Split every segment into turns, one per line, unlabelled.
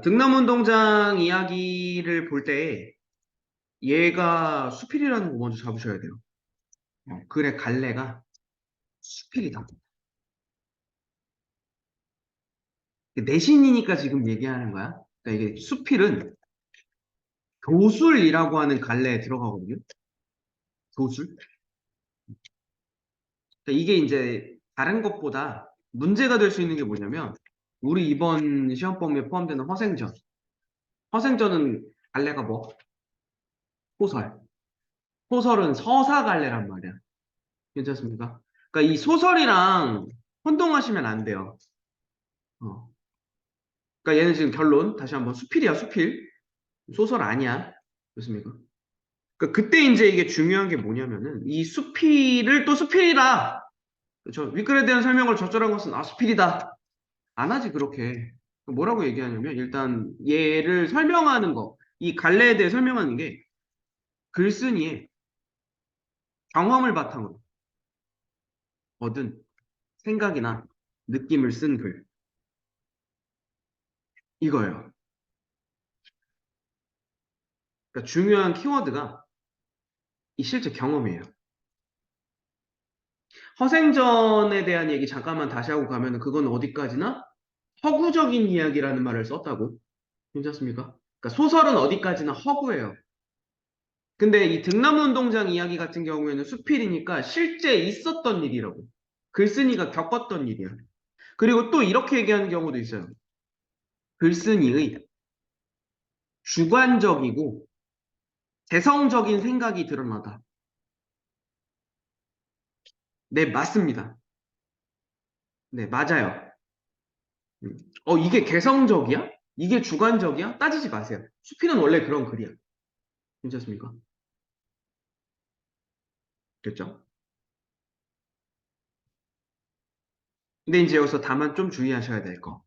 등남운동장 이야기를 볼 때 얘가 수필이라는 거 먼저 잡으셔야 돼요. 글의 갈래가 수필이다. 내신이니까 지금 얘기하는 거야. 그러니까 이게 수필은 교술이라고 하는 갈래에 들어가거든요. 교술. 그러니까 이게 이제 다른 것보다 문제가 될 수 있는 게 뭐냐면 우리 이번 시험 범위에 포함되는 허생전. 허생전은 갈래가 뭐? 소설. 소설은 서사 갈래란 말이야. 괜찮습니까? 그러니까 이 소설이랑 혼동하시면 안 돼요. 어. 그러니까 얘는 지금 결론 다시 한번 수필이야 수필 소설 아니야. 그렇습니까? 그러니까 그때 이제 이게 중요한 게 뭐냐면은 이 수필을 또 수필이다. 그렇죠? 윗글에 대한 설명을 적절한 것은 수필이다. 안 하지 그렇게. 뭐라고 얘기하냐면 일단 얘를 설명하는 거, 이 갈래에 대해 설명하는 게 글쓴이의 경험을 바탕으로 얻은 생각이나 느낌을 쓴 글. 이거예요. 그러니까 중요한 키워드가 이 실제 경험이에요. 허생전에 대한 얘기 잠깐만 다시 하고 가면은 그건 어디까지나 허구적인 이야기라는 말을 썼다고. 괜찮습니까? 그러니까 소설은 어디까지나 허구예요. 근데 이 등남운동장 이야기 같은 경우에는 수필이니까 실제 있었던 일이라고. 글쓴이가 겪었던 일이야. 그리고 또 이렇게 얘기하는 경우도 있어요. 글쓴이의 주관적이고 재성적인 생각이 드러나다. 네, 맞습니다. 네, 맞아요. 음. 이게 개성적이야? 이게 주관적이야? 따지지 마세요. 수필은 원래 그런 글이야. 괜찮습니까? 됐죠? 근데 이제 여기서 다만 좀 주의하셔야 될 거.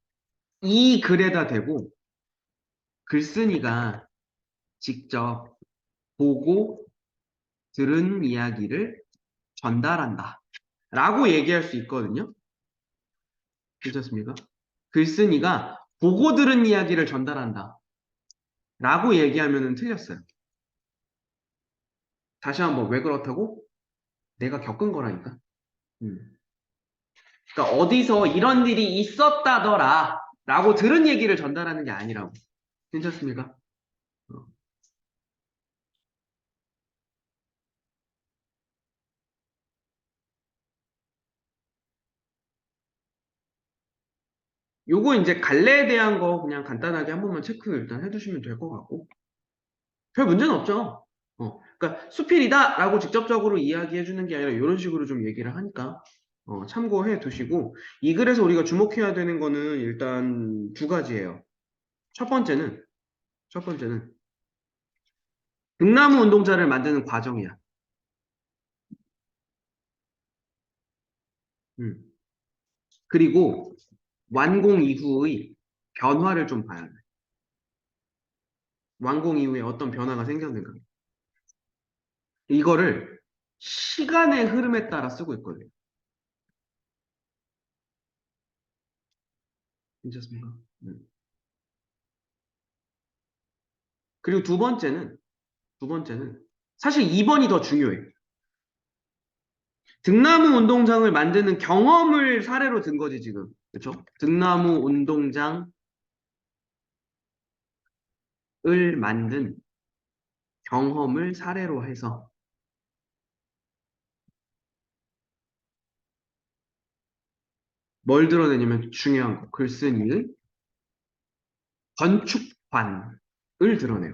이 글에다 대고 글쓴이가 직접 보고 들은 이야기를 전달한다. 라고 얘기할 수 있거든요. 괜찮습니까? 글쓴이가 보고 들은 이야기를 전달한다. 라고 얘기하면 틀렸어요. 다시 한번 왜 그렇다고? 내가 겪은 거라니까. 음. 그러니까 어디서 이런 일이 있었다더라. 라고 들은 얘기를 전달하는 게 아니라고. 괜찮습니까? 어. 요거 이제 갈래에 대한 거 그냥 간단하게 한 번만 체크 일단 해두시면 될 것 같고. 별 문제는 없죠. 그러니까 수필이다라고 직접적으로 이야기해 주는 게 아니라 이런 식으로 좀 얘기를 하니까 참고해 두시고 이 글에서 우리가 주목해야 되는 거는 일단 두 가지예요. 첫 번째는 첫 번째는 등나무 운동자를 만드는 과정이야. 음. 그리고 완공 이후의 변화를 좀 봐야 돼. 완공 이후에 어떤 변화가 생겼는가. 이거를 시간의 흐름에 따라 쓰고 있거든요. 괜찮습니까? 음. 그리고 두 번째는 사실 2번이 더 중요해. 등나무 운동장을 만드는 경험을 사례로 든 거지, 지금. 그렇죠? 등나무 운동장을 만든 경험을 사례로 해서 뭘 드러내냐면 중요한 거. 글쓴이의 건축관을 드러내요.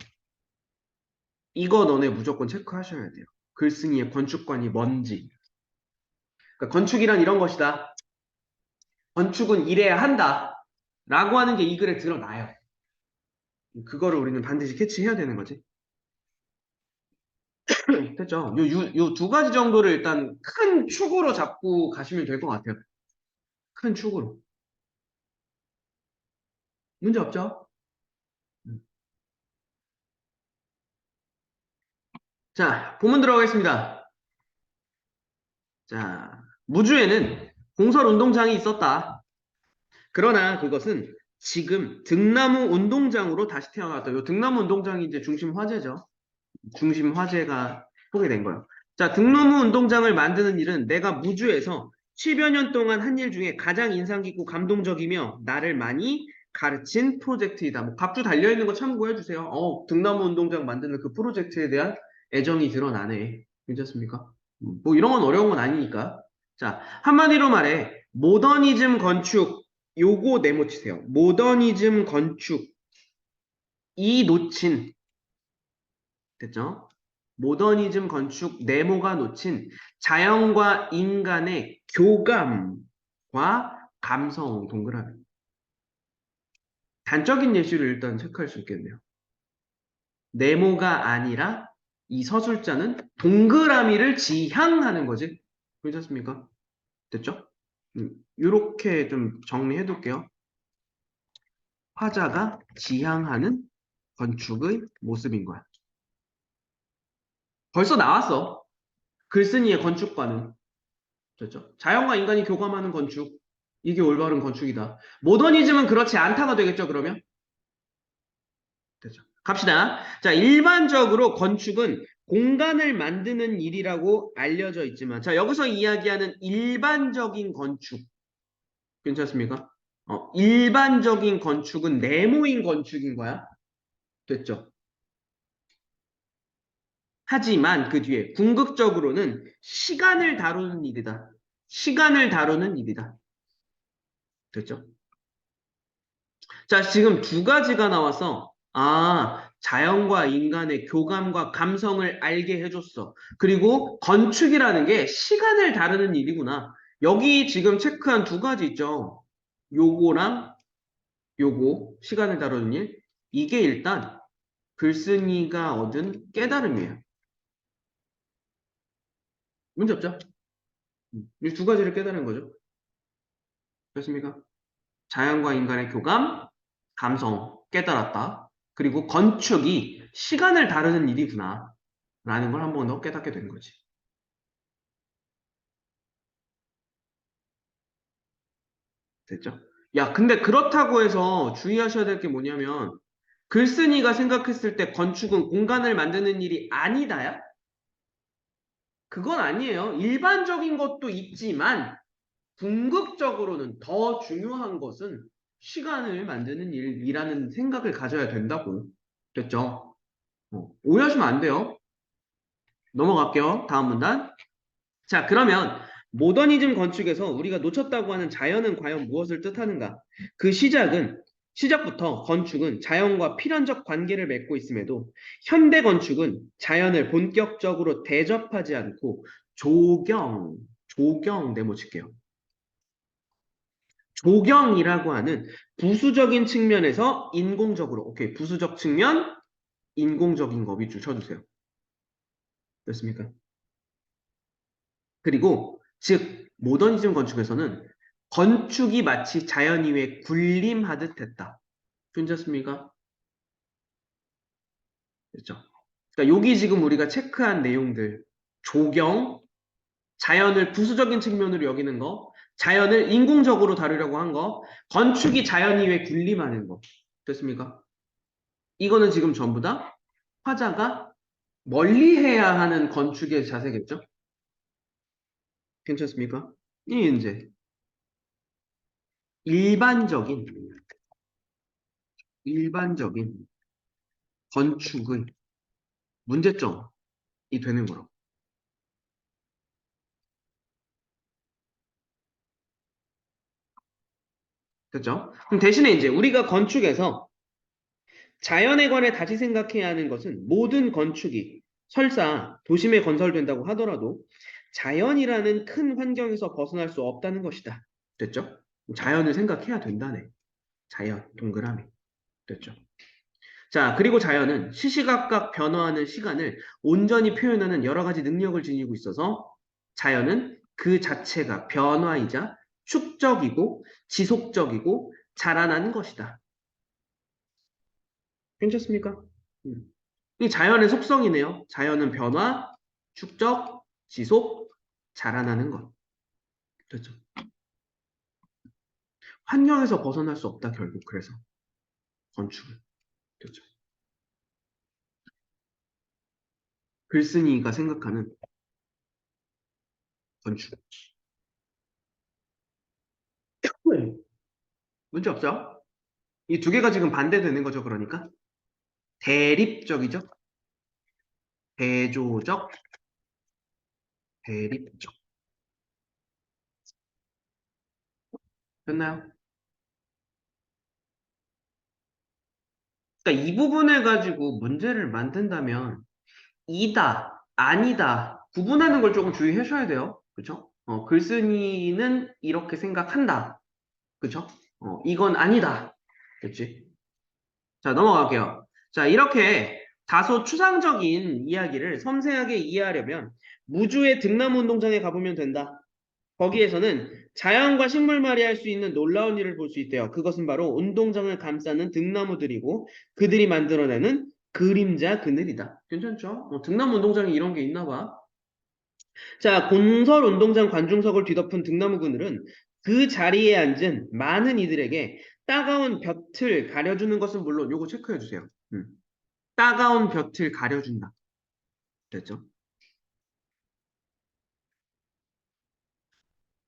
이거 너네 무조건 체크하셔야 돼요. 글쓴이의 건축관이 뭔지. 그러니까 건축이란 이런 것이다. 건축은 이래야 한다. 라고 하는 게 이 글에 드러나요. 그거를 우리는 반드시 캐치해야 되는 거지. 됐죠? 요 두 가지 정도를 일단 큰 축으로 잡고 가시면 될 것 같아요. 큰 축으로. 문제 없죠? 음. 자, 본문 들어가겠습니다. 자, 무주에는 공설 운동장이 있었다. 그러나 그것은 지금 등나무 운동장으로 다시 태어났다. 요 등나무 운동장이 이제 중심 화제죠. 중심 화제가 포개된 거예요. 자, 등나무 운동장을 만드는 일은 내가 무주에서 10여 년 동안 한 일 중에 가장 인상 깊고 감동적이며 나를 많이 가르친 프로젝트이다. 뭐 각주 달려있는 거 참고해 주세요. 등나무 운동장 만드는 그 프로젝트에 대한 애정이 드러나네. 괜찮습니까? 뭐 이런 건 어려운 건 아니니까. 자, 한마디로 말해 모더니즘 건축 요거 네모치세요. 모더니즘 건축 이 놓친 됐죠? 모더니즘 건축 네모가 놓친 자연과 인간의 교감과 감성 동그라미. 단적인 예시를 일단 체크할 수 있겠네요. 네모가 아니라 이 서술자는 동그라미를 지향하는 거지. 괜찮습니까? 됐죠? 이렇게 좀 정리해 둘게요. 화자가 지향하는 건축의 모습인 거야. 벌써 나왔어. 글쓴이의 건축과는. 됐죠? 자연과 인간이 교감하는 건축. 이게 올바른 건축이다. 모더니즘은 그렇지 않다가 되겠죠, 그러면? 됐죠? 갑시다. 자, 일반적으로 건축은 공간을 만드는 일이라고 알려져 있지만, 자, 여기서 이야기하는 일반적인 건축. 괜찮습니까? 일반적인 건축은 네모인 건축인 거야. 됐죠? 하지만 그 뒤에 궁극적으로는 시간을 다루는 일이다. 시간을 다루는 일이다. 됐죠? 자, 지금 두 가지가 나와서, 자연과 인간의 교감과 감성을 알게 해줬어. 그리고 건축이라는 게 시간을 다루는 일이구나. 여기 지금 체크한 두 가지 있죠. 요거랑 요거, 시간을 다루는 일. 이게 일단 글쓴이가 얻은 깨달음이에요. 문제 없죠? 이 두 가지를 깨달은 거죠. 됐습니까? 자연과 인간의 교감, 감성, 깨달았다. 그리고 건축이 시간을 다루는 일이구나. 라는 걸 한 번 더 깨닫게 된 거지. 됐죠? 야, 근데 그렇다고 해서 주의하셔야 될 게 뭐냐면, 글쓴이가 생각했을 때 건축은 공간을 만드는 일이 아니다야? 그건 아니에요. 일반적인 것도 있지만, 궁극적으로는 더 중요한 것은 시간을 만드는 일이라는 생각을 가져야 된다고. 됐죠? 오해하시면 안 돼요. 넘어갈게요. 다음 문단. 자, 그러면 모더니즘 건축에서 우리가 놓쳤다고 하는 자연은 과연 무엇을 뜻하는가? 그 시작부터 건축은 자연과 필연적 관계를 맺고 있음에도 현대 건축은 자연을 본격적으로 대접하지 않고 조경 네모칠게요. 조경이라고 하는 부수적인 측면에서 인공적으로, 오케이, 부수적 측면, 인공적인 거 밑줄 쳐주세요. 됐습니까? 그리고 즉 모더니즘 건축에서는 건축이 마치 자연 위에 군림하듯 했다. 괜찮습니까? 그렇죠? 그러니까 여기 지금 우리가 체크한 내용들 조경, 자연을 부수적인 측면으로 여기는 거, 자연을 인공적으로 다루려고 한 거, 건축이 자연 위에 군림하는 거. 됐습니까? 이거는 지금 전부 다 화자가 멀리해야 하는 건축의 자세겠죠? 괜찮습니까? 이 이제 일반적인 일반적인 건축의 문제점이 되는 거라고. 그렇죠? 그럼 대신에 이제 우리가 건축에서 자연에 관해 다시 생각해야 하는 것은 모든 건축이 설사 도심에 건설된다고 하더라도 자연이라는 큰 환경에서 벗어날 수 없다는 것이다. 됐죠? 자연을 생각해야 된다네. 자연, 동그라미. 됐죠? 자, 그리고 자연은 시시각각 변화하는 시간을 온전히 표현하는 여러 가지 능력을 지니고 있어서 자연은 그 자체가 변화이자 축적이고 지속적이고 자라나는 것이다. 괜찮습니까? 음. 이 자연의 속성이네요. 자연은 변화, 축적, 지속, 자라나는 것. 그렇죠. 환경에서 벗어날 수 없다, 결국. 그래서 건축은. 그렇죠. 글쓴이가 생각하는 건축. 네. 문제 없죠? 이 두 개가 지금 반대되는 거죠, 그러니까. 대립적이죠? 대조적, 대립적. 됐나요? 그러니까 이 부분을 가지고 문제를 만든다면 이다, 아니다 구분하는 걸 조금 주의해 주셔야 돼요. 그렇죠? 글쓴이는 이렇게 생각한다. 그렇죠? 이건 아니다. 그렇지? 자, 넘어갈게요. 자, 이렇게 다소 추상적인 이야기를 섬세하게 이해하려면 무주의 등나무 운동장에 가보면 된다. 거기에서는 자연과 식물만이 할 수 있는 놀라운 일을 볼 수 있대요. 그것은 바로 운동장을 감싸는 등나무들이고 그들이 만들어내는 그림자 그늘이다. 괜찮죠? 등나무 운동장에 이런 게 있나 봐. 자, 공설 운동장 관중석을 뒤덮은 등나무 그늘은 그 자리에 앉은 많은 이들에게 따가운 볕을 가려주는 것은 물론 요거 체크해 주세요. 따가운 볕을 가려준다. 됐죠?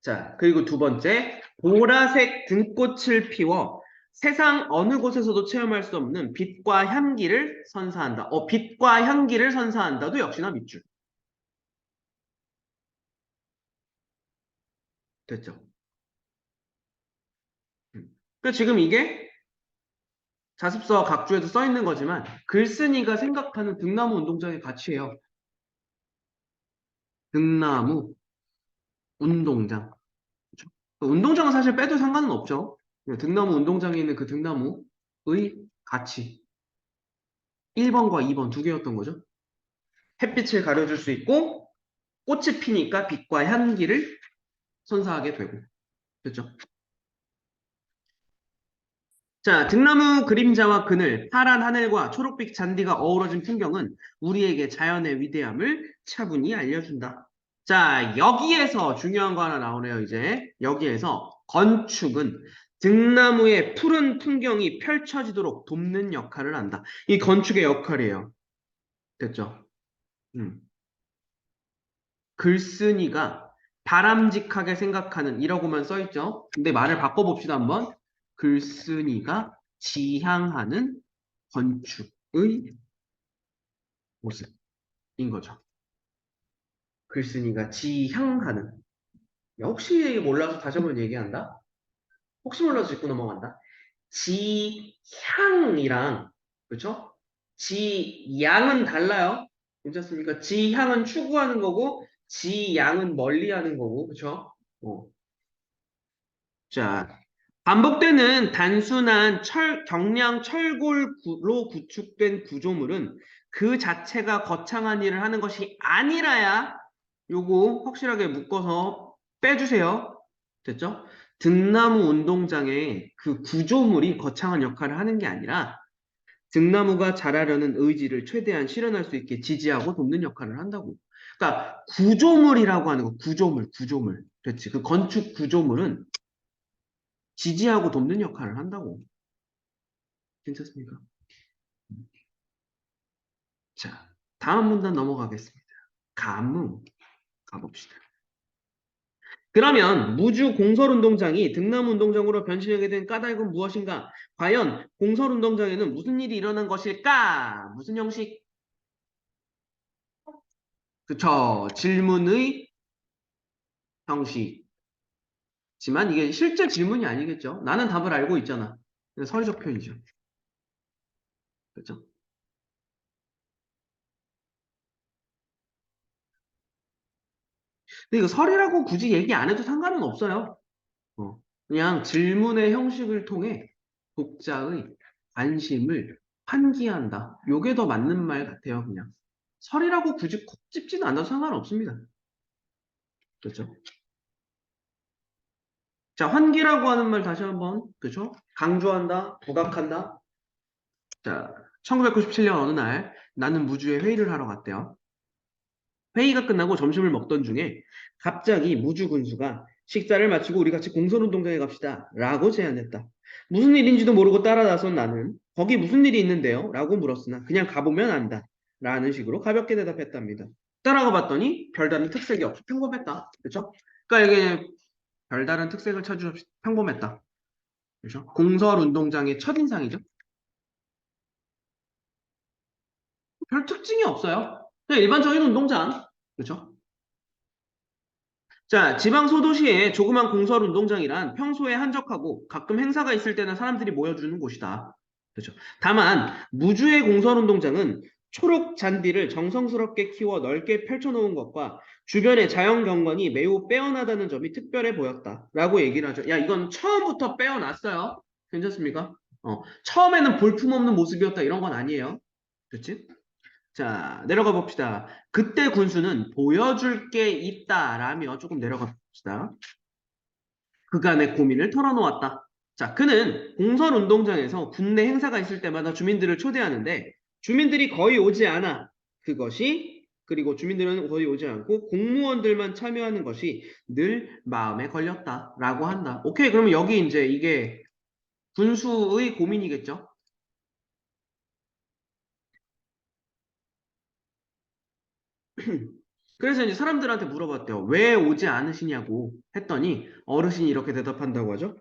자, 그리고 두 번째, 보라색 등꽃을 피워 세상 어느 곳에서도 체험할 수 없는 빛과 향기를 선사한다. 빛과 향기를 선사한다도 역시나 밑줄. 됐죠? 그 지금 이게 자습서와 각주에도 써 있는 거지만 글쓴이가 생각하는 등나무 운동장의 가치예요. 등나무 운동장. 그렇죠? 운동장은 사실 빼도 상관은 없죠. 등나무 운동장에 있는 그 등나무의 가치. 1번과 2번 두 개였던 거죠. 햇빛을 가려줄 수 있고 꽃이 피니까 빛과 향기를 선사하게 되고. 그렇죠? 자, 등나무 그림자와 그늘, 파란 하늘과 초록빛 잔디가 어우러진 풍경은 우리에게 자연의 위대함을 차분히 알려준다. 자, 여기에서 중요한 거 하나 나오네요, 이제. 여기에서 건축은 등나무의 푸른 풍경이 펼쳐지도록 돕는 역할을 한다. 이 건축의 역할이에요. 됐죠? 음. 글쓴이가 바람직하게 생각하는 이라고만 써있죠. 근데 말을 바꿔봅시다 한번. 글쓴이가 지향하는 건축의 모습인 거죠. 글쓴이가 지향하는. 혹시 몰라서 다시 한번 얘기한다? 혹시 몰라서 짚고 넘어간다? 지향이랑, 그렇죠? 지양은 달라요. 괜찮습니까? 지향은 추구하는 거고, 지양은 멀리하는 거고, 그렇죠? 자, 반복되는 단순한 경량 철골로 구축된 구조물은 그 자체가 거창한 일을 하는 것이 아니라야 요거 확실하게 묶어서 빼주세요. 됐죠? 등나무 운동장에 그 구조물이 거창한 역할을 하는 게 아니라 등나무가 자라려는 의지를 최대한 실현할 수 있게 지지하고 돕는 역할을 한다고. 그러니까 구조물이라고 하는 거, 구조물. 그렇지. 그 건축 구조물은 지지하고 돕는 역할을 한다고. 괜찮습니까? 자, 다음 문단 넘어가겠습니다. 가무 가봅시다. 그러면 무주 공설운동장이 등나무운동장으로 변신하게 된 까닭은 무엇인가? 과연 공설운동장에는 무슨 일이 일어난 것일까? 무슨 형식? 그쵸. 질문의 형식이지만 이게 실제 질문이 아니겠죠. 나는 답을 알고 있잖아. 서류적 표현이죠. 그렇죠? 근데 이거 설이라고 굳이 얘기 안 해도 상관은 없어요. 그냥 질문의 형식을 통해 독자의 관심을 환기한다. 요게 더 맞는 말 같아요, 그냥. 설이라고 굳이 콕 집지는 않아도 상관없습니다. 그렇죠? 자, 환기라고 하는 말 다시 한번, 그렇죠? 강조한다, 부각한다. 자, 1997년 어느 날 나는 무주에 회의를 하러 갔대요. 회의가 끝나고 점심을 먹던 중에 갑자기 무주 군수가 식사를 마치고 우리 같이 공설운동장에 갑시다. 라고 제안했다. 무슨 일인지도 모르고 따라 나선 나는 거기 무슨 일이 있는데요? 라고 물었으나 그냥 가보면 안다. 라는 식으로 가볍게 대답했답니다. 따라가 봤더니 별다른 특색이 없이 평범했다. 그렇죠? 그러니까 이게 별다른 특색을 찾을 수 없이 평범했다. 그렇죠? 공설운동장의 첫인상이죠. 별 특징이 없어요. 그냥 일반적인 운동장. 그렇죠? 자, 지방 소도시의 조그만 공설 운동장이란 평소에 한적하고 가끔 행사가 있을 때나 사람들이 모여주는 곳이다. 그렇죠. 다만 무주의 공설 운동장은 초록 잔디를 정성스럽게 키워 넓게 펼쳐놓은 것과 주변의 자연 경관이 매우 빼어나다는 점이 특별해 보였다. 라고 얘기를 하죠. 야, 이건 처음부터 빼어났어요. 괜찮습니까? 처음에는 볼품없는 모습이었다. 이런 건 아니에요. 그렇지? 자, 내려가 봅시다. 그때 군수는 보여줄 게 있다라며 조금 내려가 봅시다. 그간의 고민을 털어놓았다. 자, 그는 공설운동장에서 군내 행사가 있을 때마다 주민들을 초대하는데 주민들이 거의 오지 않아. 그리고 주민들은 거의 오지 않고 공무원들만 참여하는 것이 늘 마음에 걸렸다라고 한다. 오케이, 그러면 여기 이제 이게 군수의 고민이겠죠? 그래서 이제 사람들한테 물어봤대요. 왜 오지 않으시냐고 했더니 어르신이 이렇게 대답한다고 하죠.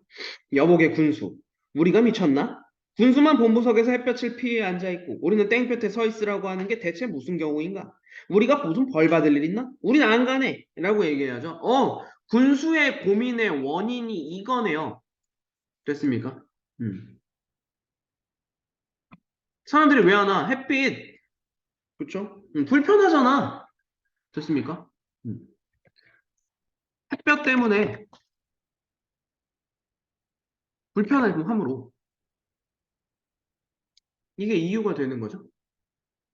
여보게 군수, 우리가 미쳤나? 군수만 본부석에서 햇볕을 피해 앉아있고 우리는 땡볕에 서 있으라고 하는 게 대체 무슨 경우인가? 우리가 무슨 벌 받을 일 있나? 우린 안 가네 라고 얘기해야죠. 군수의 고민의 원인이 이거네요. 됐습니까? 음. 사람들이 왜 안 와? 햇빛, 그쵸? 불편하잖아. 됐습니까? 음. 햇볕 때문에 불편함으로 이게 이유가 되는 거죠.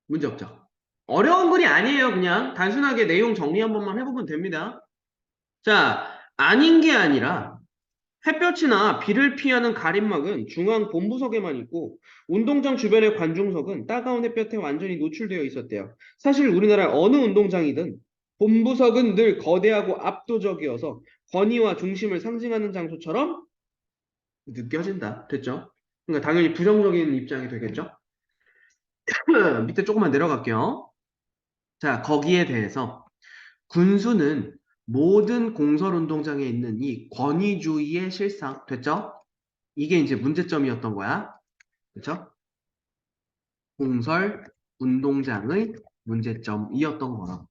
문제 없죠. 어려운 글이 아니에요. 그냥 단순하게 내용 정리 한 번만 해보면 됩니다. 자, 아닌 게 아니라 햇볕이나 비를 피하는 가림막은 중앙 본부석에만 있고 운동장 주변의 관중석은 따가운 햇볕에 완전히 노출되어 있었대요. 사실 우리나라 어느 운동장이든 본부석은 늘 거대하고 압도적이어서 권위와 중심을 상징하는 장소처럼 느껴진다. 됐죠? 그러니까 당연히 부정적인 입장이 되겠죠? 밑에 조금만 내려갈게요. 자, 거기에 대해서 군수는 모든 공설운동장에 있는 이 권위주의의 실상, 됐죠? 이게 이제 문제점이었던 거야. 그렇죠? 공설운동장의 문제점이었던 거라.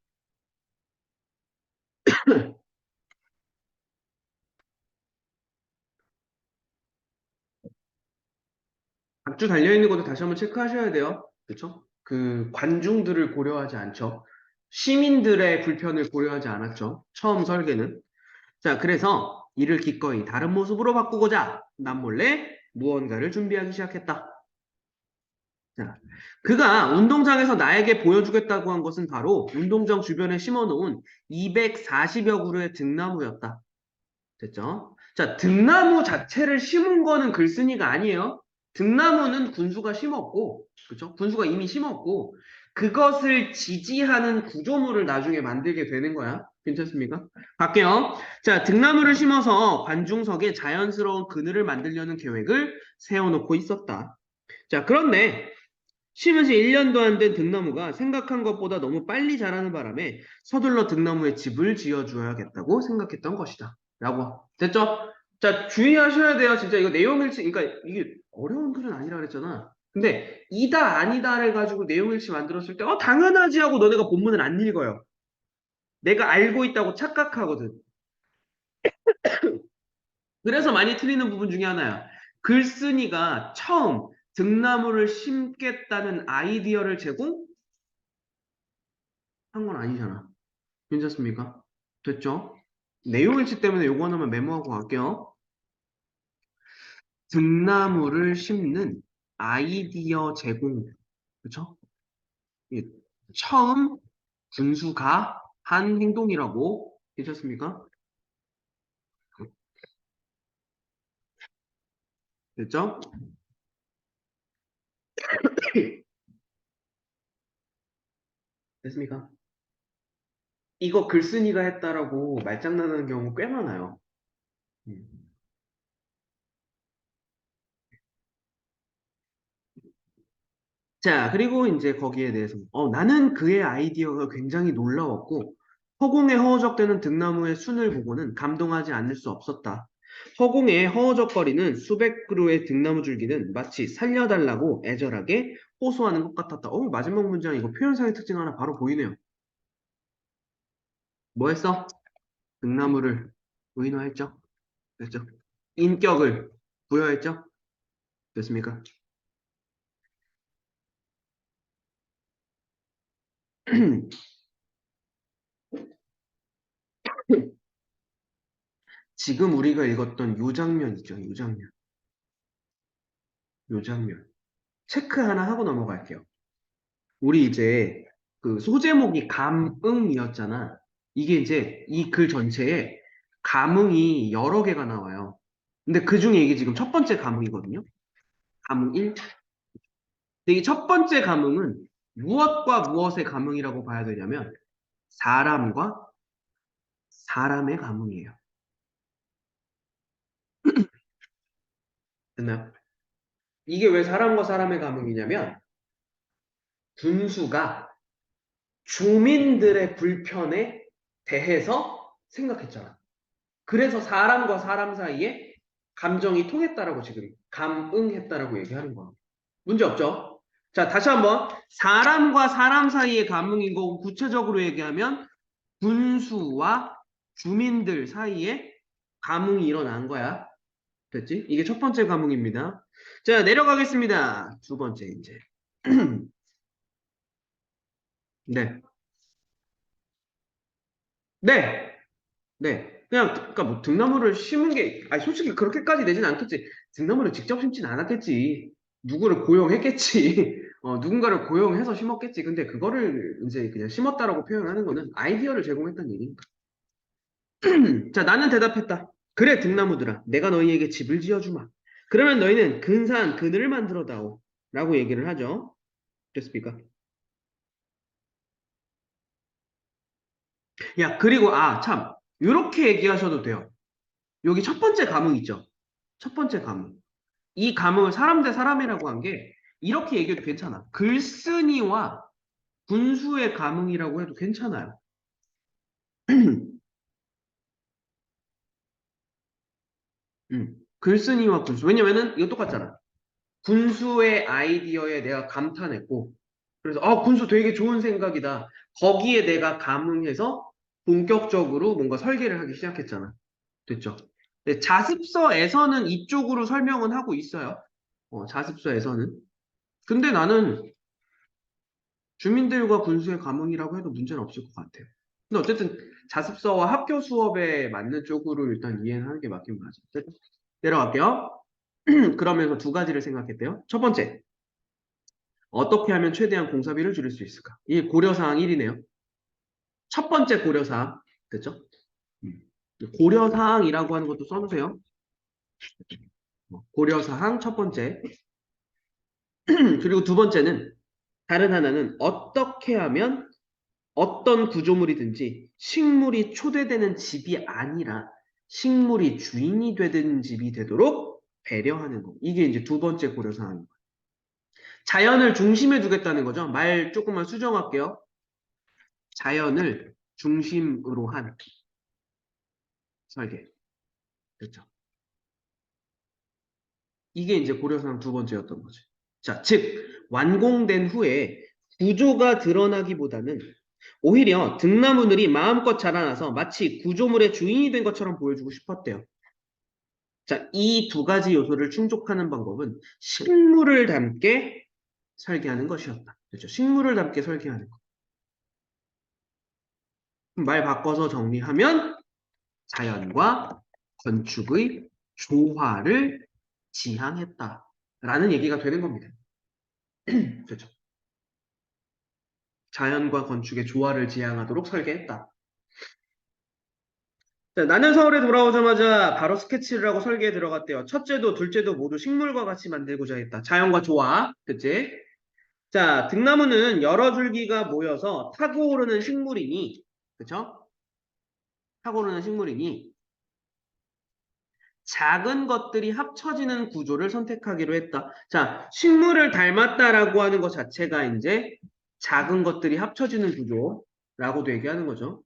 각주 달려있는 것도 다시 한번 체크하셔야 돼요. 그렇죠? 그 관중들을 고려하지 않죠. 시민들의 불편을 고려하지 않았죠. 처음 설계는. 자, 그래서 이를 기꺼이 다른 모습으로 바꾸고자 남몰래 무언가를 준비하기 시작했다. 자, 그가 운동장에서 나에게 보여주겠다고 한 것은 바로 운동장 주변에 심어놓은 240여 그루의 등나무였다. 됐죠? 자, 등나무 자체를 심은 거는 글쓴이가 아니에요. 등나무는 군수가 심었고, 그렇죠? 군수가 이미 심었고, 그것을 지지하는 구조물을 나중에 만들게 되는 거야. 괜찮습니까? 갈게요. 자, 등나무를 심어서 관중석에 자연스러운 그늘을 만들려는 계획을 세워놓고 있었다. 자, 그런데 심은 지 1년도 안 된 등나무가 생각한 것보다 너무 빨리 자라는 바람에 서둘러 등나무에 집을 지어줘야겠다고 생각했던 것이다. 라고. 됐죠? 자, 주의하셔야 돼요. 진짜 이거 내용일치, 그러니까 이게 어려운 글은 아니라 그랬잖아. 근데 이다 아니다를 가지고 내용일치 만들었을 때 당연하지 하고 너네가 본문을 안 읽어요. 내가 알고 있다고 착각하거든. 그래서 많이 틀리는 부분 중에 하나야. 글쓴이가 처음 등나무를 심겠다는 아이디어를 제공한 건 아니잖아. 괜찮습니까? 됐죠? 내용일치 때문에 요거 하나만 메모하고 갈게요. 등나무를 심는 아이디어 제공. 그쵸? 이 처음 군수가 한 행동이라고 괜찮습니까? 됐죠? 됐습니까? 이거 글쓴이가 했다라고 말장난하는 경우 꽤 많아요. 자, 그리고 이제 거기에 대해서 나는 그의 아이디어가 굉장히 놀라웠고 허공에 허우적대는 등나무의 순을 보고는 감동하지 않을 수 없었다. 허공에 허우적거리는 수백 그루의 등나무 줄기는 마치 살려달라고 애절하게 호소하는 것 같았다. 마지막 문장 이거 표현상의 특징 하나 바로 보이네요. 뭐 했어? 등나무를 의인화했죠? 됐죠? 인격을 부여했죠? 됐습니까? 지금 우리가 읽었던 요 장면이죠. 요 장면. 요 장면. 체크 하나 하고 넘어갈게요. 우리 이제 그 소제목이 감응이었잖아. 이게 이제 이 글 전체에 감응이 여러 개가 나와요. 근데 그 중에 이게 지금 첫 번째 감응이거든요. 감응 1. 근데 이 첫 번째 감응은 무엇과 무엇의 감응이라고 봐야 되냐면 사람과 사람의 감응이에요. 됐나요? 이게 왜 사람과 사람의 감응이냐면 군수가 주민들의 불편에 대해서 생각했잖아. 그래서 사람과 사람 사이에 감정이 통했다라고 지금 감응했다라고 얘기하는 거야. 문제 없죠? 자, 다시 한번 사람과 사람 사이의 감응인 거고 구체적으로 얘기하면 군수와 주민들 사이에 감응이 일어난 거야. 됐지? 이게 첫 번째 감응입니다. 자, 내려가겠습니다. 두 번째 이제. 네. 네. 네. 그냥, 그니까 뭐 등나무를 심은 게, 아니, 솔직히 그렇게까지 되진 않겠지. 등나무를 직접 심진 않았겠지. 누구를 고용했겠지. 누군가를 고용해서 심었겠지. 근데 그거를 이제 그냥 심었다라고 표현하는 거는 아이디어를 제공했다는 얘기니까. 자, 나는 대답했다. 그래, 등나무들아. 내가 너희에게 집을 지어주마. 그러면 너희는 근사한 그늘을 만들어다오. 라고 얘기를 하죠. 됐습니까? 야, 그리고, 참. 이렇게 얘기하셔도 돼요. 여기 첫 번째 감흥 있죠? 첫 번째 감흥. 이 감흥을 사람 대 사람이라고 한 게 이렇게 얘기해도 괜찮아. 글쓴이와 군수의 감흥이라고 해도 괜찮아요. 글쓴이와 군수. 왜냐면은 이거 똑같잖아. 군수의 아이디어에 내가 감탄했고, 그래서 군수 되게 좋은 생각이다. 거기에 내가 감흥해서 본격적으로 뭔가 설계를 하기 시작했잖아. 됐죠? 근데 자습서에서는 이쪽으로 설명은 하고 있어요. 자습서에서는. 근데 나는 주민들과 군수의 감흥이라고 해도 문제는 없을 것 같아요. 근데 어쨌든 자습서와 학교 수업에 맞는 쪽으로 일단 이해는 하는 게 맞긴 맞아. 내려갈게요. 그러면서 두 가지를 생각했대요. 첫 번째, 어떻게 하면 최대한 공사비를 줄일 수 있을까? 이 고려사항 1이네요. 첫 번째 고려사항. 됐죠? 음. 고려사항이라고 하는 것도 써주세요. 고려사항 첫 번째. 그리고 두 번째는 다른 하나는 어떻게 하면 어떤 구조물이든지 식물이 초대되는 집이 아니라 식물이 주인이 되는 집이 되도록 배려하는 거. 이게 이제 두 번째 고려사항입니다. 자연을 중심에 두겠다는 거죠. 말 조금만 수정할게요. 자연을 중심으로 한 설계. 그렇죠. 이게 이제 고려사항 두 번째였던 거죠. 자, 즉 완공된 후에 구조가 드러나기보다는 오히려 등나무들이 마음껏 자라나서 마치 구조물의 주인이 된 것처럼 보여주고 싶었대요. 자, 이 두 가지 요소를 충족하는 방법은 식물을 담게 설계하는 것이었다. 그렇죠? 식물을 담게 설계하는 것. 말 바꿔서 정리하면 자연과 건축의 조화를 지향했다. 라는 얘기가 되는 겁니다. 그렇죠? 자연과 건축의 조화를 지향하도록 설계했다. 자, 나는 서울에 돌아오자마자 바로 스케치를 하고 설계에 들어갔대요. 첫째도 둘째도 모두 식물과 같이 만들고자 했다. 자연과 조화. 그치? 자, 등나무는 여러 줄기가 모여서 타고 오르는 식물이니, 그쵸? 타고 오르는 식물이니, 작은 것들이 합쳐지는 구조를 선택하기로 했다. 자, 식물을 닮았다라고 하는 것 자체가 이제 작은 것들이 합쳐지는 구조라고도 얘기하는 거죠.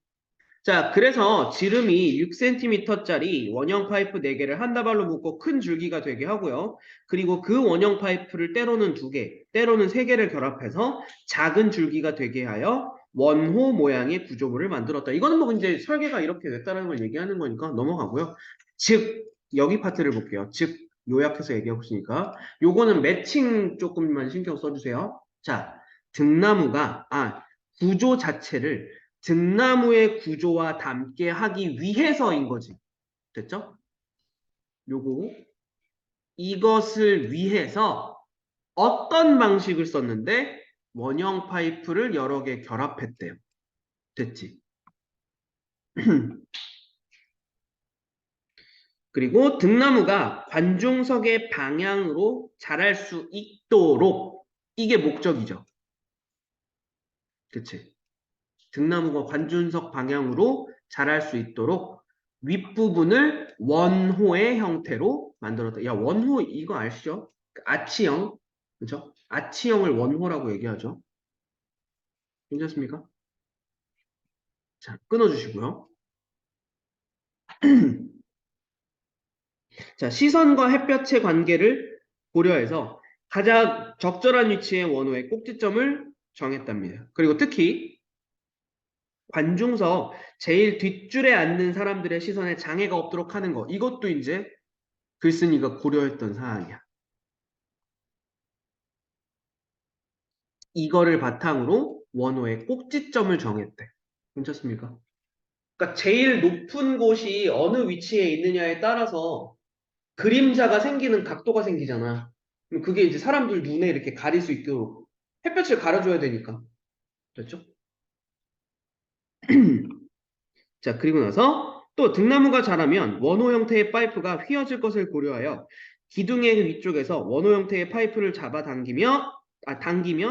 자, 그래서 지름이 6cm짜리 원형 파이프 4개를 한 다발로 묶고 큰 줄기가 되게 하고요. 그리고 그 원형 파이프를 때로는 2개, 때로는 3개를 결합해서 작은 줄기가 되게 하여 원호 모양의 구조물을 만들었다. 이거는 뭐 이제 설계가 이렇게 됐다는 걸 얘기하는 거니까 넘어가고요. 즉, 여기 파트를 볼게요. 즉, 요약해서 얘기하고 있으니까. 요거는 매칭 조금만 신경 써주세요. 자, 등나무가, 구조 자체를 등나무의 구조와 닮게 하기 위해서인 거지. 됐죠? 요거. 이것을 위해서 어떤 방식을 썼는데 원형 파이프를 여러 개 결합했대요. 됐지? 그리고 등나무가 관중석의 방향으로 자랄 수 있도록 이게 목적이죠. 그치? 등나무가 관중석 방향으로 자랄 수 있도록 윗부분을 원호의 형태로 만들었다. 야, 원호 이거 아시죠? 아치형, 그죠? 아치형을 원호라고 얘기하죠. 괜찮습니까? 자, 끊어주시고요. 자, 시선과 햇볕의 관계를 고려해서 가장 적절한 위치의 원호의 꼭지점을 정했답니다. 그리고 특히 관중석 제일 뒷줄에 앉는 사람들의 시선에 장애가 없도록 하는 거. 이것도 이제 글쓴이가 고려했던 사항이야. 이거를 바탕으로 원호의 꼭지점을 정했대. 괜찮습니까? 그러니까 제일 높은 곳이 어느 위치에 있느냐에 따라서 그림자가 생기는 각도가 생기잖아. 그럼 그게 이제 사람들 눈에 이렇게 가릴 수 있도록 햇볕을 가려줘야 되니까. 됐죠? 자, 그리고 나서 또 등나무가 자라면 원호 형태의 파이프가 휘어질 것을 고려하여 기둥의 위쪽에서 원호 형태의 파이프를 당기며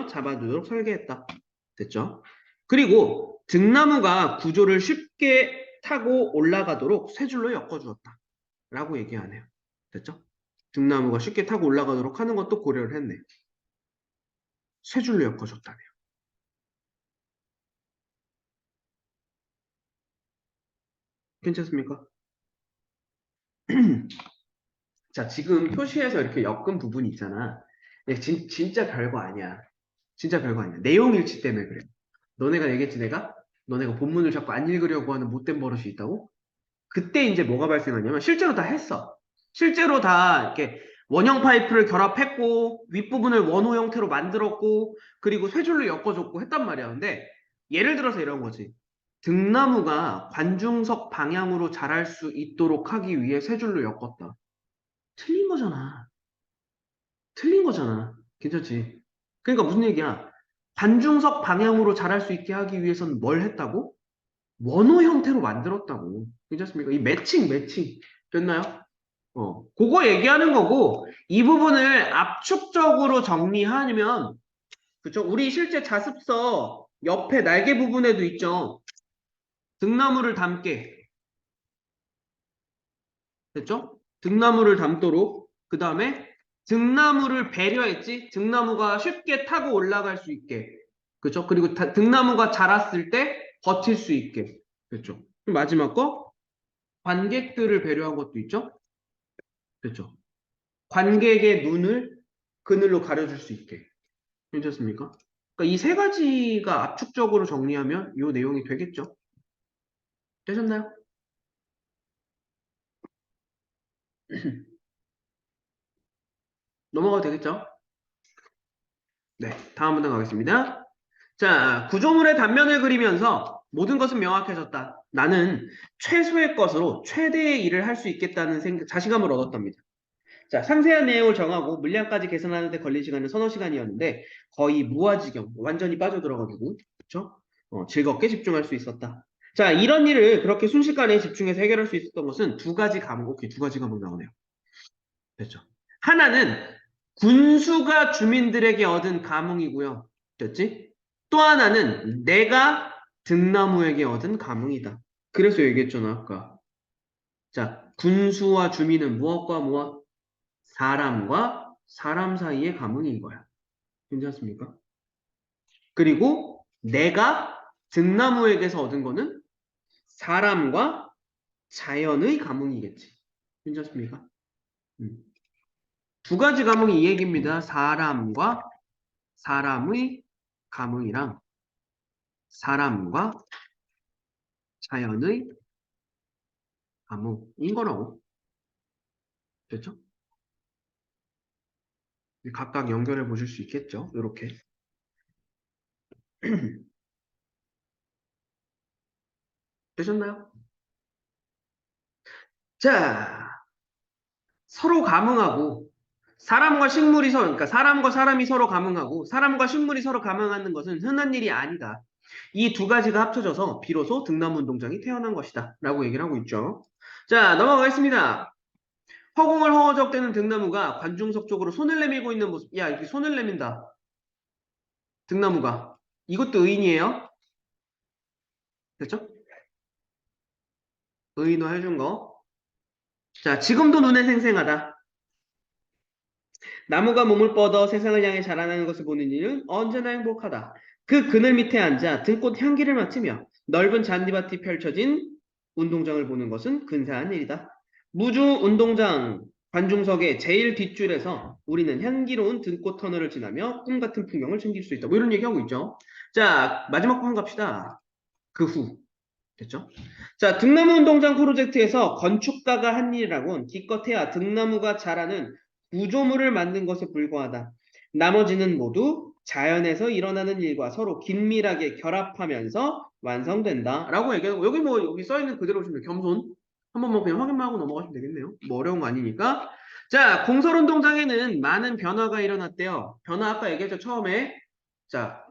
잡아두도록 설계했다. 됐죠? 그리고 등나무가 구조를 쉽게 타고 올라가도록 세 줄로 엮어주었다. 라고 얘기하네요. 됐죠? 등나무가 쉽게 타고 올라가도록 하는 것도 고려를 했네요. 세 줄로 엮어줬다네요. 괜찮습니까? 자, 지금 표시에서 이렇게 엮은 부분이 있잖아. 진짜 별거 아니야. 진짜 별거 아니야. 내용 일치 때문에 그래. 너네가 얘기했지, 내가? 너네가 본문을 자꾸 안 읽으려고 하는 못된 버릇이 있다고? 그때 이제 뭐가 발생하냐면 실제로 다 했어. 실제로 다 이렇게 원형 파이프를 결합했고 윗부분을 원호 형태로 만들었고 그리고 세 줄로 엮어줬고 했단 말이야. 근데 예를 들어서 이런 거지. 등나무가 관중석 방향으로 자랄 수 있도록 하기 위해 세 줄로 엮었다. 틀린 거잖아. 틀린 거잖아. 괜찮지? 그러니까 무슨 얘기야? 관중석 방향으로 자랄 수 있게 하기 위해서는 뭘 했다고? 원호 형태로 만들었다고. 괜찮습니까? 이 매칭. 됐나요? 그거 얘기하는 거고, 이 부분을 압축적으로 정리하면, 그쵸? 우리 실제 자습서 옆에 날개 부분에도 있죠? 등나무를 담게. 됐죠? 등나무를 담도록. 그 다음에 등나무를 배려했지? 등나무가 쉽게 타고 올라갈 수 있게. 그쵸? 그리고 등나무가 자랐을 때 버틸 수 있게. 그렇죠? 마지막 거, 관객들을 배려한 것도 있죠? 그렇죠? 관객의 눈을 그늘로 가려줄 수 있게. 괜찮습니까? 그러니까 이 세 가지가 압축적으로 정리하면 이 내용이 되겠죠? 되셨나요? 넘어가도 되겠죠? 네, 다음 문장 가겠습니다. 자, 구조물의 단면을 그리면서 모든 것은 명확해졌다. 나는 최소의 것으로 최대의 일을 할 수 있겠다는 자신감을 얻었답니다. 자, 상세한 내용을 정하고 물량까지 계산하는 데 걸린 시간은 서너 시간이었는데 거의 무아지경, 완전히 빠져들어가지고 그렇죠? 즐겁게 집중할 수 있었다. 자, 이런 일을 그렇게 순식간에 집중해서 해결할 수 있었던 것은 두 가지 과목, 오케이, 두 가지 과목 나오네요. 됐죠? 하나는 군수가 주민들에게 얻은 감흥이고요. 됐지? 또 하나는 내가 등나무에게 얻은 감흥이다. 그래서 얘기했잖아, 아까. 자, 군수와 주민은 무엇과 무엇? 사람과 사람 사이의 가문인 거야. 괜찮습니까? 그리고 내가 등나무에게서 얻은 거는 사람과 자연의 가문이겠지. 괜찮습니까? 음. 두 가지 가문이 이 얘기입니다. 사람과 사람의 가문이랑 사람과 자연의 가문인 거라고. 됐죠? 각각 연결해 보실 수 있겠죠? 이렇게. 되셨나요? 자, 서로 감응하고 사람과 식물이 서로, 그러니까 사람과 사람이 서로 감응하고 사람과 식물이 서로 감응하는 것은 흔한 일이 아니다. 이 두 가지가 합쳐져서 비로소 등나무 운동장이 태어난 것이다. 라고 얘기를 하고 있죠. 자, 넘어가겠습니다. 허공을 허우적대는 등나무가 관중석 쪽으로 손을 내밀고 있는 모습. 야, 이렇게 손을 내민다. 등나무가. 이것도 의인이에요. 됐죠? 의인화 해준 거. 자, 지금도 눈에 생생하다. 나무가 몸을 뻗어 세상을 향해 자라나는 것을 보는 이는 언제나 행복하다. 그 그늘 밑에 앉아 들꽃 향기를 맡으며 넓은 잔디밭이 펼쳐진 운동장을 보는 것은 근사한 일이다. 무주 운동장 관중석의 제일 뒷줄에서 우리는 향기로운 들꽃 터널을 지나며 꿈 같은 풍경을 즐길 수 있다. 뭐 이런 얘기하고 있죠. 자, 마지막 부분 갑시다. 그 후. 됐죠? 자, 등나무 운동장 프로젝트에서 건축가가 한 일이라곤 기껏해야 등나무가 자라는 구조물을 만든 것에 불과하다. 나머지는 모두 자연에서 일어나는 일과 서로 긴밀하게 결합하면서 완성된다. 라고 얘기하고, 여기 뭐, 여기 써있는 그대로 보시면 겸손. 한번 뭐 그냥 확인만 하고 넘어가시면 되겠네요. 뭐 어려운 거 아니니까. 자, 공설운동장에는 많은 변화가 일어났대요. 변화 아까 얘기했죠, 처음에. 자,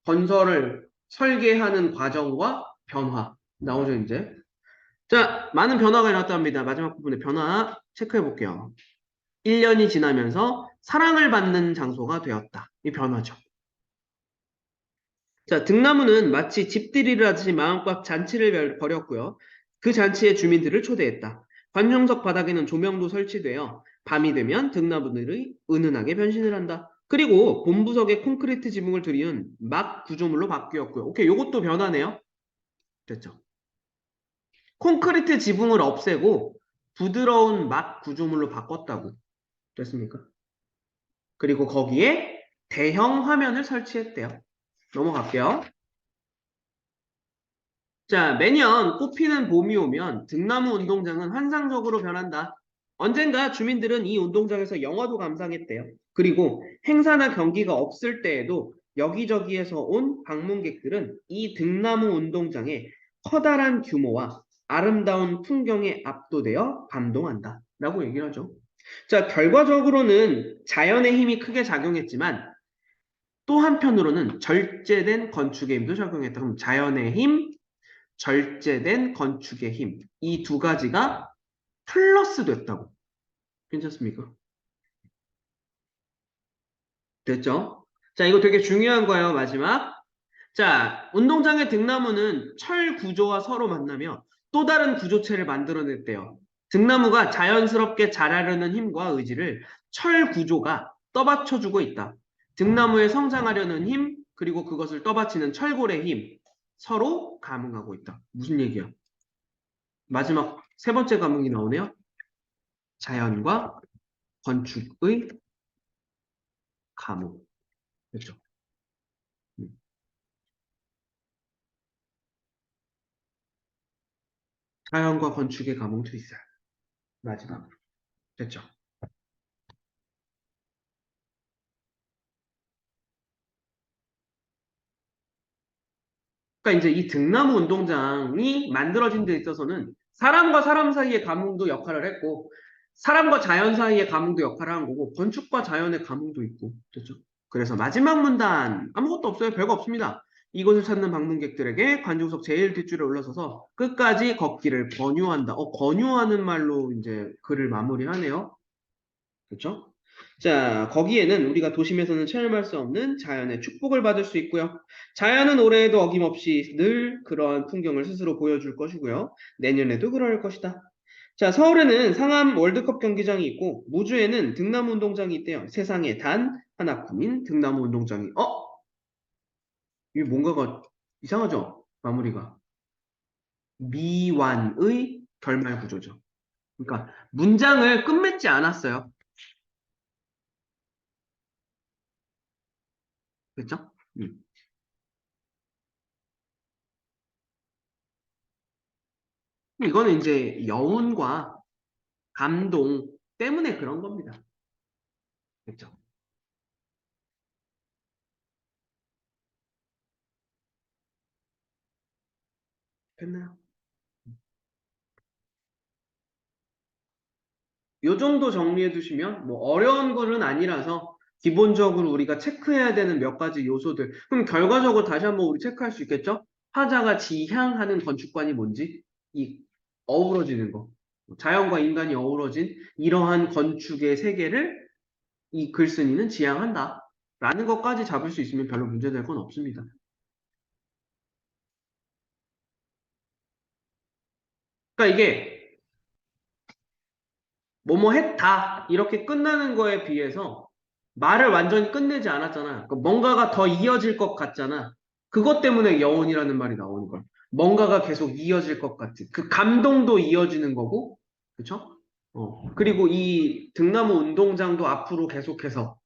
건설을 설계하는 과정과 변화. 나오죠, 이제. 자, 많은 변화가 일어났다 합니다. 마지막 부분에 변화 체크해 볼게요. 1년이 지나면서 사랑을 받는 장소가 되었다. 이 변화죠. 자, 등나무는 마치 집들이를 하듯이 마음껏 잔치를 벌였고요. 그 잔치에 주민들을 초대했다. 관중석 바닥에는 조명도 설치되어 밤이 되면 등나무들이 은은하게 변신을 한다. 그리고 본부석에 콘크리트 지붕을 들이은 막 구조물로 바뀌었고요. 오케이, 요것도 변화네요. 됐죠. 콘크리트 지붕을 없애고 부드러운 막 구조물로 바꿨다고. 됐습니까? 그리고 거기에 대형 화면을 설치했대요. 넘어갈게요. 자, 매년 꽃피는 봄이 오면 등나무 운동장은 환상적으로 변한다. 언젠가 주민들은 이 운동장에서 영화도 감상했대요. 그리고 행사나 경기가 없을 때에도 여기저기에서 온 방문객들은 이 등나무 운동장의 커다란 규모와 아름다운 풍경에 압도되어 감동한다. 라고 얘기를 하죠. 자, 결과적으로는 자연의 힘이 크게 작용했지만 또 한편으로는 절제된 건축의 힘도 작용했다. 그럼 자연의 힘, 절제된 건축의 힘. 이 두 가지가 플러스 됐다고. 괜찮습니까? 됐죠? 자, 이거 되게 중요한 거예요, 마지막. 자, 운동장의 등나무는 철 구조와 서로 만나며 또 다른 구조체를 만들어냈대요. 등나무가 자연스럽게 자라려는 힘과 의지를 철 구조가 떠받쳐주고 있다. 등나무에 성장하려는 힘, 그리고 그것을 떠받치는 철골의 힘, 서로 감응하고 있다. 무슨 얘기야? 마지막 세 번째 과목이 나오네요. 자연과 건축의 감응. 그렇죠? 음. 자연과 건축의 감응 트위스트. 마지막. 됐죠? 그러니까 이제 이 등나무 운동장이 만들어진 데 있어서는 사람과 사람 사이의 감흥도 역할을 했고, 사람과 자연 사이의 감흥도 역할을 한 거고, 건축과 자연의 감흥도 있고, 됐죠? 그래서 마지막 문단, 아무것도 없어요. 별거 없습니다. 이곳을 찾는 방문객들에게 관중석 제일 뒷줄에 올라서서 끝까지 걷기를 권유한다. 권유하는 말로 이제 글을 마무리하네요. 그렇죠? 자, 거기에는 우리가 도심에서는 체험할 수 없는 자연의 축복을 받을 수 있고요. 자연은 올해에도 어김없이 늘 그러한 풍경을 스스로 보여줄 것이고요. 내년에도 그럴 것이다. 자, 서울에는 상암 월드컵 경기장이 있고 무주에는 등나무 운동장이 있대요. 세상에 단 하나뿐인 등나무 운동장이. 이게 뭔가가 이상하죠? 마무리가. 미완의 결말 구조죠. 그러니까 문장을 끝맺지 않았어요. 그렇죠? 이거는 이제 여운과 감동 때문에 그런 겁니다. 그렇죠? 됐나요? 요 정도 정리해 두시면 뭐 어려운 거는 아니라서 기본적으로 우리가 체크해야 되는 몇 가지 요소들. 그럼 결과적으로 다시 한번 우리 체크할 수 있겠죠? 화자가 지향하는 건축관이 뭔지 이 어우러지는 거. 자연과 인간이 어우러진 이러한 건축의 세계를 이 글쓴이는 지향한다. 라는 것까지 잡을 수 있으면 별로 문제될 건 없습니다. 그러니까 이게 뭐뭐 했다 이렇게 끝나는 거에 비해서 말을 완전히 끝내지 않았잖아. 그러니까 뭔가가 더 이어질 것 같잖아. 그것 때문에 여운이라는 말이 나오는 걸. 뭔가가 계속 이어질 것 같은 그 감동도 이어지는 거고, 그쵸? 그리고 이 등나무 운동장도 앞으로 계속해서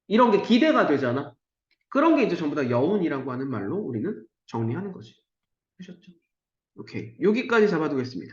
이런 게 기대가 되잖아. 그런 게 이제 전부 다 여운이라고 하는 말로 우리는 정리하는 거지. 하셨죠? 오케이. 여기까지 잡아두겠습니다.